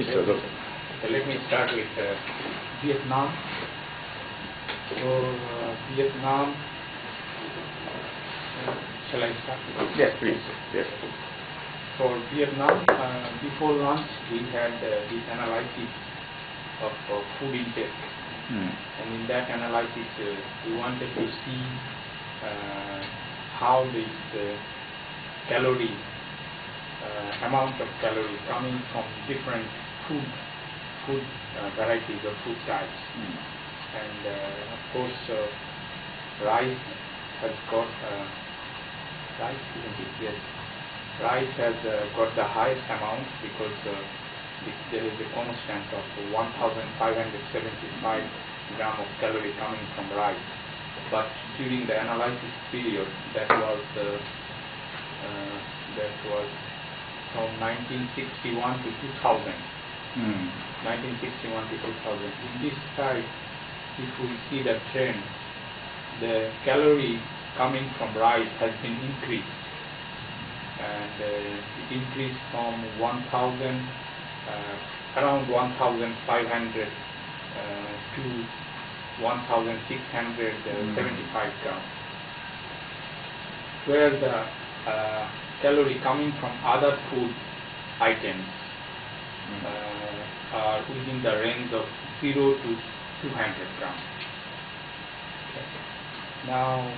So let me start with Vietnam. So Vietnam, shall I start? Yes, please. Yes. For Vietnam, before lunch we had this analysis of food intake, and in that analysis we wanted to see how this calorie amount of calorie coming from different food varieties or food types, and of course rice has got rice, isn't it? Yes. Rice has got the highest amount because there is a constant of 1,575 grams of calorie coming from rice. But during the analysis period, that was from 1961 to 2000. 1961 to 2000. In this side, if we see the trend, the calorie coming from rice has been increased, and it increased from 1,000 around 1,500 to 1,675 grams, where the calorie coming from other food items are within the range of 0 to 200 grams. Okay. Now,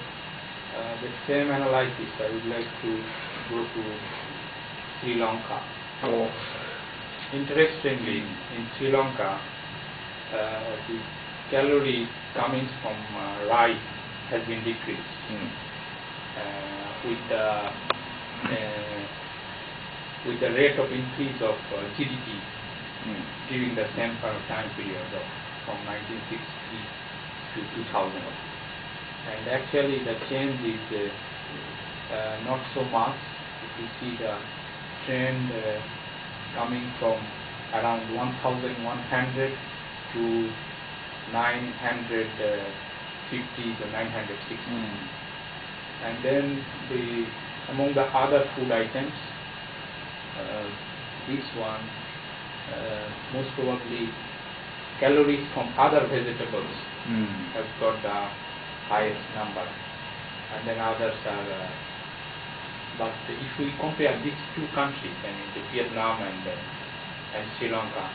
the same analysis I would like to go to Sri Lanka. So, interestingly, in Sri Lanka, the calorie coming from rice has been decreased with the rate of increase of GDP during the same time period from 1960 to 2000. And actually the change is not so much. If you see the trend coming from around 1,100 to 950 to 960. And then among the other food items, this one most probably calories from other vegetables have got the highest number, and then others are but if we compare these two countries, I mean the Vietnam and Sri Lanka,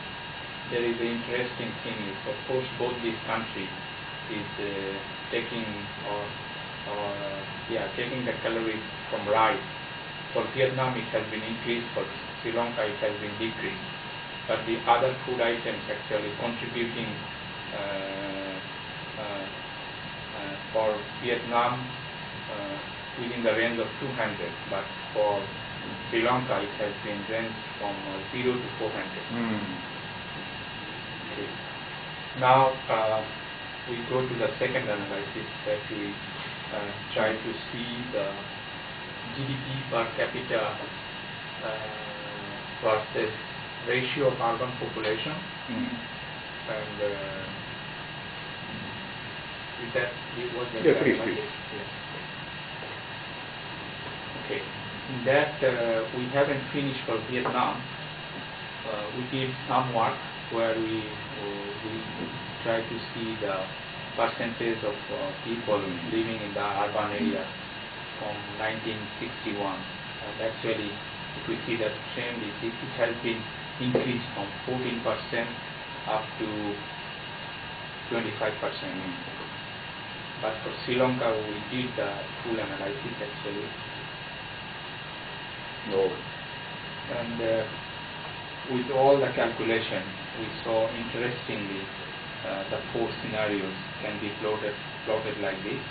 there is an interesting thing is, of course, both these countries is taking taking the calories from rice. For Vietnam it has been increased, for Sri Lanka it has been decreased. But the other food items actually contributing for Vietnam within the range of 200, but for Sri Lanka it has been ranged from 0 to 400. Okay. Now we go to the second analysis that we try to see the GDP per capita versus ratio of urban population, and is that was the please. Okay. In that we haven't finished for Vietnam. We did some work where we try to see the percentage of people living in the urban area from 1961, and actually if we see the trend, it has been increased from 14% up to 25%. But for Sri Lanka we did the full analysis actually. And with all the calculation, we saw interestingly the four scenarios can be plotted like this.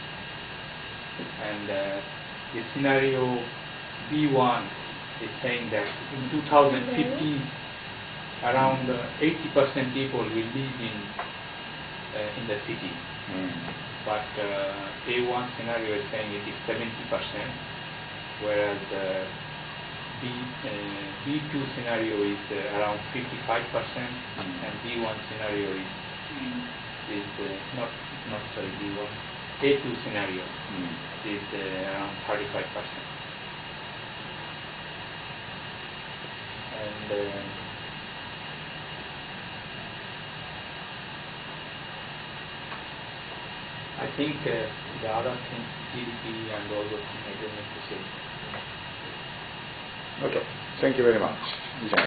And the scenario B1 is saying that in 2015, around 80% people will live in the city. But A1 scenario is saying it is 70%, whereas B2 scenario is around 55%, and B1 scenario is B1. A2 scenario is around 35%. And I think the other things, GDP and all those things, I don't need to say. Okay, thank you very much.